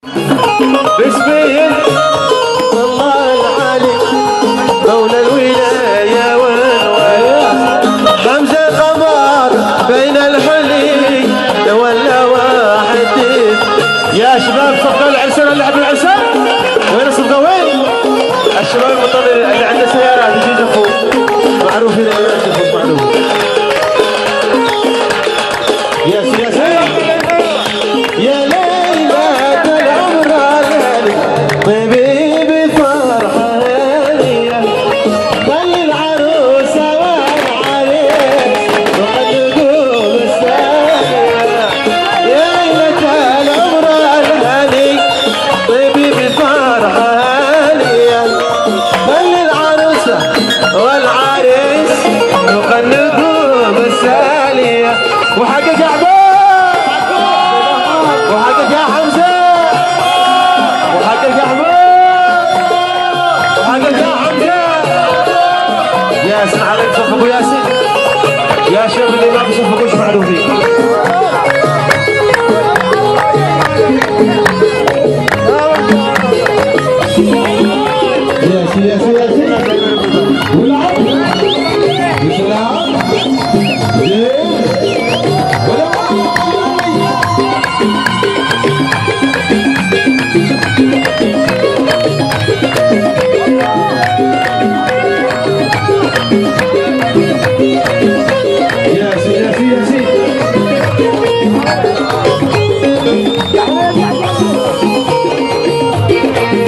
باسمي الله العالي مولى الولاية والولاية حمزة قمر بين الحلي ولا واحد. يا شباب صفقة العرسان نلعب العرسان وين الصفقة وين؟ الشباب المنتظرين اللي عنده سيارات يجي يزفوا معروفين معروف. يا سياسي يا ليلى العمر عليك طيب